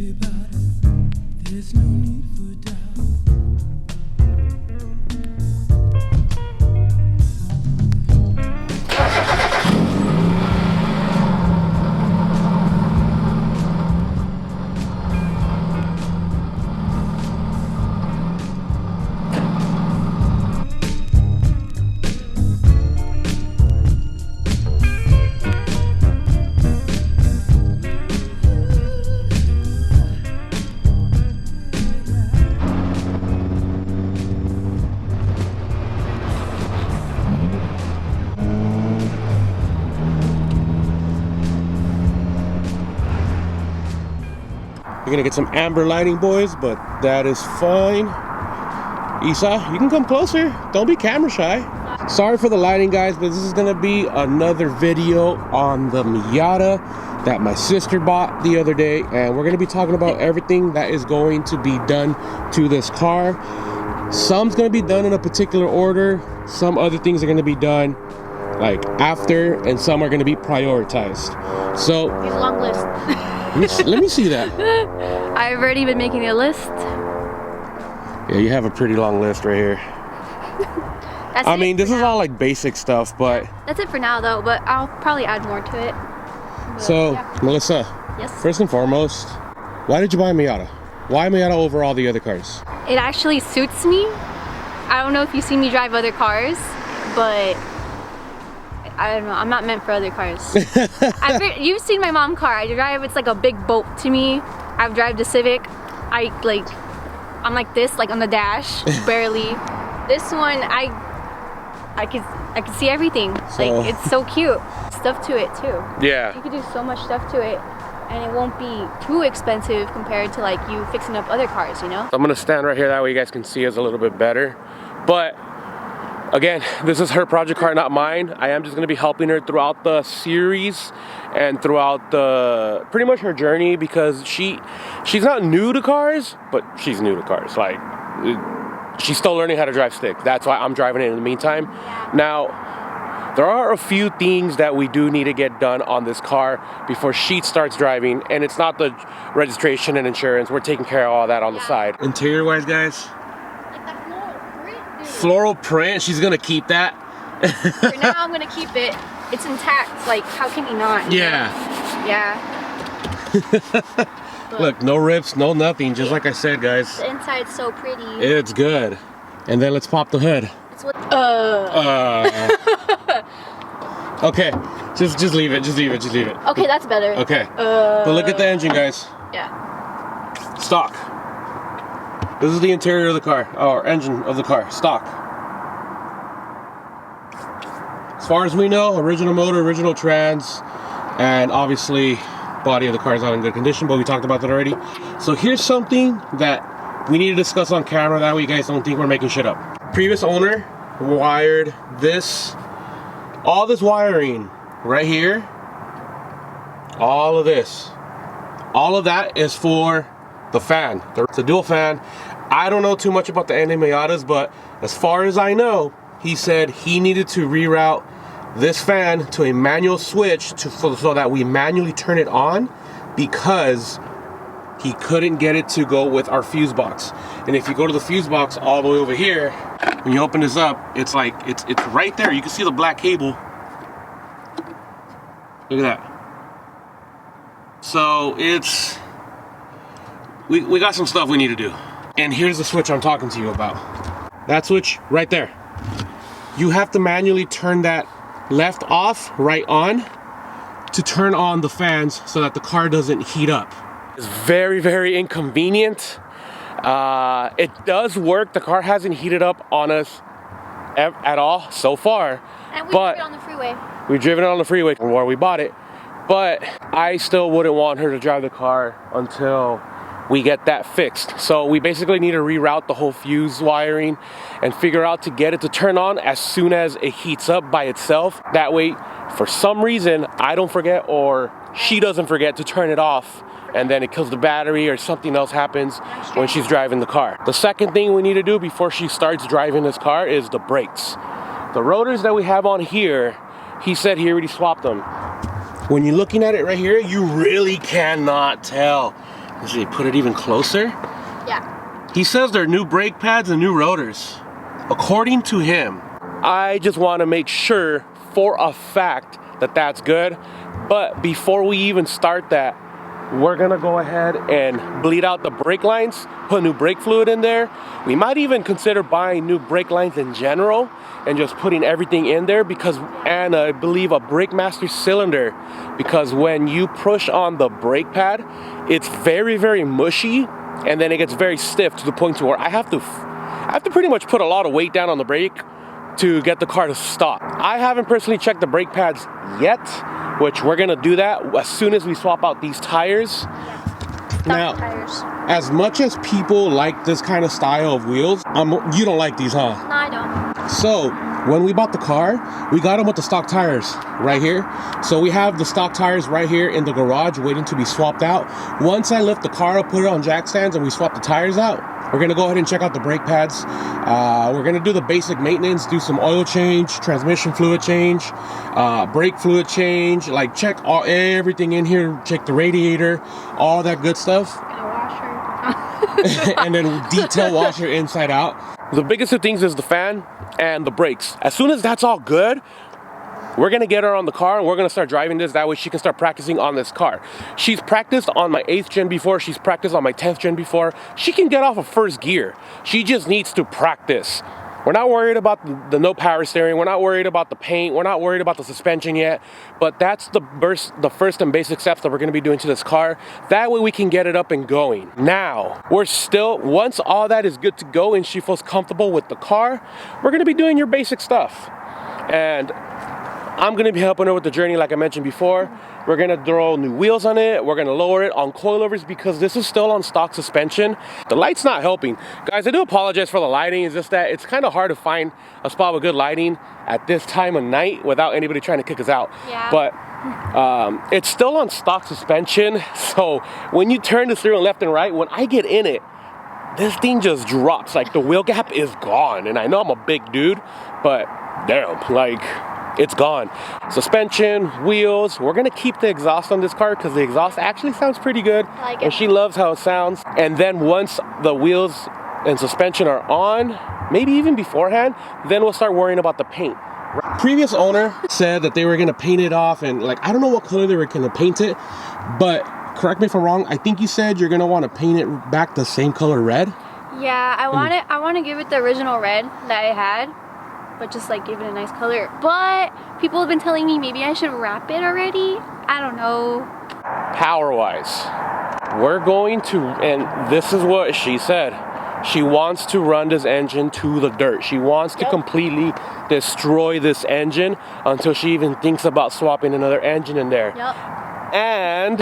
everybody, there's no need for doubt. You're gonna get some amber lighting, boys, but that is fine. Isa, you can come closer. Don't be camera shy. Sorry for the lighting, guys, but this is gonna be another video on the Miata that my sister bought the other day, and we're gonna be talking about everything that is going to be done to this car. Some's gonna be done in a particular order. Some other things are gonna be done like after, and some are gonna be prioritized. So Here's a long list. let me see that. I've already been making a list. Yeah, you have a pretty long list right here. I mean, this is all like basic stuff, but that's it for now though, but I'll probably add more to it. But, so yeah. Melissa, Yes. first and foremost, why did you buy a Miata? Why Miata over all the other cars? It actually suits me. I don't know if you see me drive other cars, but I don't know, I'm not meant for other cars. You've seen my mom's car. I drive, it's like a big boat to me. I've driven the Civic. I'm like this, like on the dash, barely. This one, I can see everything. Like, it's so cute. Stuff to it too. Yeah. You could do so much stuff to it, and it won't be too expensive compared to like you fixing up other cars, you know? I'm gonna stand right here, that way you guys can see us a little bit better. But again, this is her project car, not mine. I am just gonna be helping her throughout the series and throughout the pretty much her journey, because she's not new to cars, but she's new to cars. Like, she's still learning how to drive stick. That's why I'm driving it in the meantime. Now, there are a few things that we do need to get done on this car before she starts driving, and it's not the registration and insurance. We're taking care of all that on the side. Interior wise, guys, Like that floral print, dude. floral print, she's gonna keep that. For now, I'm gonna keep it. It's intact. Like, how can you not? You Yeah. know? Yeah. Look, no rips, no nothing, just like I said, guys. The inside's so pretty. It's good. And then let's pop the hood. It's what. Okay, just leave it, just leave it, just leave it. Okay, that's better. Okay. But look at the engine, guys. Yeah. Stock. This is the interior of the car, or engine of the car, stock. As far as we know, original motor, original trans, and obviously body of the car is not in good condition, but we talked about that already. So here's something that we need to discuss on camera, that way you guys don't think we're making shit up. Previous owner wired this, all this wiring right here, all of this, all of that is for the fan. It's a dual fan. I don't know too much about the Enkei Miatas, but as far as I know, he said he needed to reroute this fan to a manual switch so that we manually turn it on, because he couldn't get it to go with our fuse box. And if you go to the fuse box all the way over here, when you open this up, it's like it's right there. You can see the black cable. Look at that. So it's we got some stuff we need to do. And here's the switch I'm talking to you about. That switch right there. You have to manually turn that left off, right on, to turn on the fans so that the car doesn't heat up. It's very, very inconvenient. It does work. The car hasn't heated up on us at all so far. And we drove it on the freeway. We've driven it on the freeway where we bought it. But I still wouldn't want her to drive the car until we get that fixed. So we basically need to reroute the whole fuse wiring and figure out to get it to turn on as soon as it heats up by itself. That way, for some reason, I don't forget or she doesn't forget to turn it off, and then it kills the battery or something else happens when she's driving the car. The second thing we need to do before she starts driving this car is the brakes. The rotors that we have on here, he said he already swapped them. When you're looking at it right here, you really cannot tell Let's see, put it even closer. Yeah. He says they're new brake pads and new rotors. According to him. I just want to make sure for a fact that that's good. But before we even start that, we're gonna go ahead and bleed out the brake lines, put new brake fluid in there. We might even consider buying new brake lines in general and just putting everything in there because, and I believe a brake master cylinder, because when you push on the brake pad, it's very, very mushy, and then it gets very stiff to the point to where I have to pretty much put a lot of weight down on the brake to get the car to stop. I haven't personally checked the brake pads yet, which we're gonna do that as soon as we swap out these tires. Yeah. Now, tires. As much as people like this kind of style of wheels, you don't like these, huh? No, I don't. So, when we bought the car, we got them with the stock tires right here. So we have the stock tires right here in the garage waiting to be swapped out. Once I lift the car up, put it on jack stands, and we swap the tires out, we're gonna go ahead and check out the brake pads. We're gonna do the basic maintenance, do some oil change, transmission fluid change, brake fluid change, like check everything in here, check the radiator, all that good stuff. And then detail washer inside out. The biggest of things is the fan and the brakes. As soon as that's all good, we're gonna get her on the car and we're gonna start driving this. That way she can start practicing on this car. She's practiced on my 8th gen before. She's practiced on my 10th gen before. She can get off of first gear. She just needs to practice. We're not worried about the no power steering. We're not worried about the paint. We're not worried about the suspension yet. But that's the first and basic steps that we're gonna be doing to this car. That way we can get it up and going. Now, once all that is good to go and she feels comfortable with the car, we're gonna be doing your basic stuff. And I'm gonna be helping her with the journey like I mentioned before. We're gonna throw new wheels on it. We're gonna lower it on coilovers because this is still on stock suspension. The light's not helping. Guys, I do apologize for the lighting. It's just that it's kind of hard to find a spot with good lighting at this time of night without anybody trying to kick us out. Yeah. But it's still on stock suspension. So when you turn the steering left and right, when I get in it, this thing just drops. Like the wheel gap is gone. And I know I'm a big dude, but damn, like, it's gone. Suspension, wheels. We're gonna keep the exhaust on this car because the exhaust actually sounds pretty good. I like it. And she loves how it sounds. And then once the wheels and suspension are on, maybe even beforehand, then we'll start worrying about the paint. Previous owner said that they were gonna paint it off, and like, I don't know what color they were gonna paint it, but correct me if I'm wrong, I think you said you're gonna wanna paint it back the same color red? Yeah, I want to give it the original red that I had, but just like give it a nice color. But people have been telling me maybe I should wrap it already. I don't know. Power wise, we're going to, and this is what she said, she wants to run this engine to the dirt. She wants to completely destroy this engine until she even thinks about swapping another engine in there. Yep. And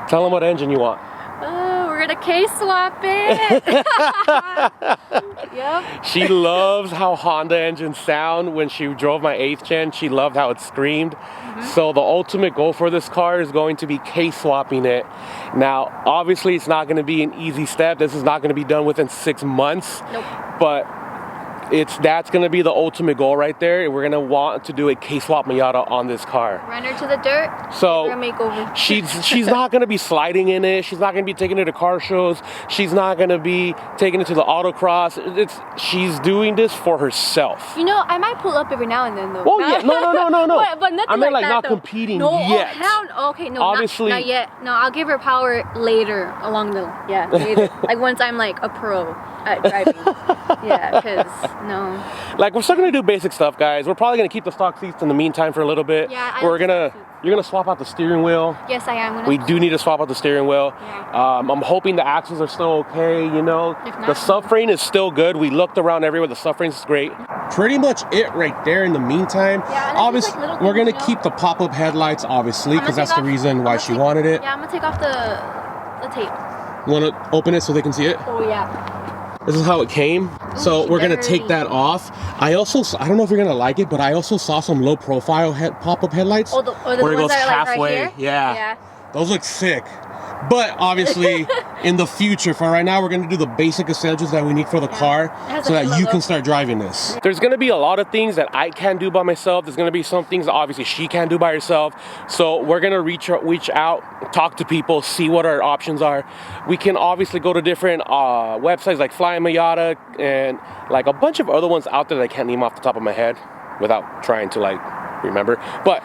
tell them what engine you want. We're gonna K-swap it. Yep. She loves how Honda engines sound. When she drove my 8th gen, she loved how it screamed. So the ultimate goal for this car is going to be K-swapping it. Now, obviously it's not gonna be an easy step. This is not gonna be done within 6 months. Nope. But that's gonna be the ultimate goal right there. We're gonna want to do a K-swap Miata on this car. Run her to the dirt. So give her a makeover. she's not gonna be sliding in it. She's not gonna be taking it to car shows. She's not gonna be taking it to the autocross. She's doing this for herself. You know, I might pull up every now and then though. Oh yeah, no. But nothing I mean, like that, not though. competing no, yet. Okay, no, Obviously, not yet. No, I'll give her power later along the later. Like once I'm like a pro at driving. Yeah, because no. Like we're still gonna do basic stuff, guys. We're probably gonna keep the stock seats in the meantime for a little bit. Yeah, you're gonna swap out the steering wheel. Yes, I am. We do need to swap out the steering wheel. Yeah. I'm hoping the axles are still okay, you know. If not, the subframe is still good. We looked around everywhere. The subframe is great. Pretty much it right there in the meantime. Yeah, obviously, like we're gonna things, keep the pop-up headlights, obviously, because that's the reason why she take, wanted it. Yeah, I'm gonna take off the tape. You wanna open it so they can see it? Oh yeah. This is how it came. So we're gonna take that off. I don't know if you're gonna like it, but I also saw some low profile pop-up headlights. Oh, the where it ones goes that are like halfway. right here? Yeah. Those look sick. But obviously, in the future, for right now, we're going to do the basic essentials that we need for the car so that you can start driving this. There's going to be a lot of things that I can't do by myself. There's going to be some things that obviously she can't do by herself. So we're going to reach out, talk to people, see what our options are. We can obviously go to different websites like Fly Miata and like a bunch of other ones out there that I can't name off the top of my head without trying to like remember. But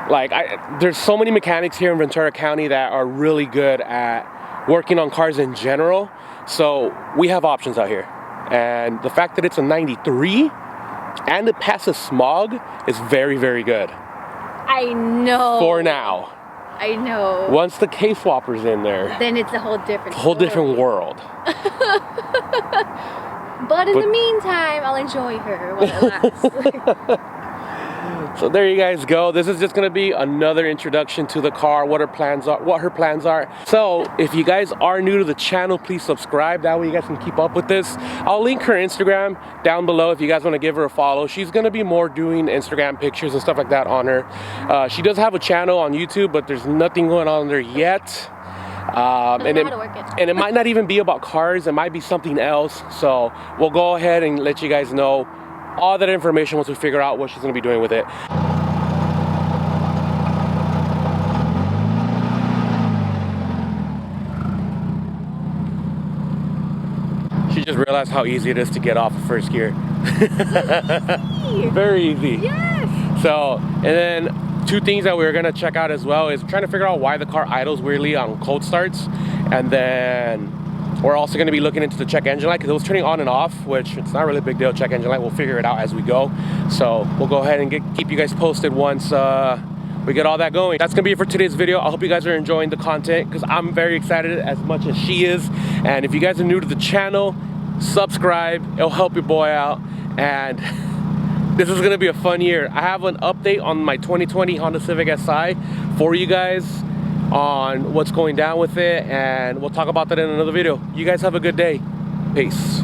like there's so many mechanics here in Ventura County that are really good at working on cars in general. So we have options out here. And the fact that it's a 93 and it passes smog is very, very good. I know. For now. I know. Once the K-swapper's in there, then it's a whole different world. But in the meantime, I'll enjoy her while it lasts. So there you guys go. This is just gonna be another introduction to the car, what her plans are. So if you guys are new to the channel, please subscribe. That way you guys can keep up with this. I'll link her Instagram down below if you guys want to give her a follow. She's gonna be more doing Instagram pictures and stuff like that on her. She does have a channel on YouTube, but there's nothing going on there yet. And it might not even be about cars. It might be something else. So we'll go ahead and let you guys know all that information once we figure out what she's going to be doing with it. She just realized how easy it is to get off of first gear. Very easy. Yes. So, and then two things that we're going to check out as well is trying to figure out why the car idles weirdly on cold starts. And then we're also going to be looking into the check engine light because it was turning on and off, which it's not really a big deal. Check engine light, we'll figure it out as we go. So we'll go ahead and keep you guys posted once we get all that going. That's going to be it for today's video. I hope you guys are enjoying the content because I'm very excited as much as she is. And if you guys are new to the channel, subscribe. It'll help your boy out. And this is going to be a fun year. I have an update on my 2020 Honda Civic Si for you guys on what's going down with it, and we'll talk about that in another video. You guys have a good day. Peace.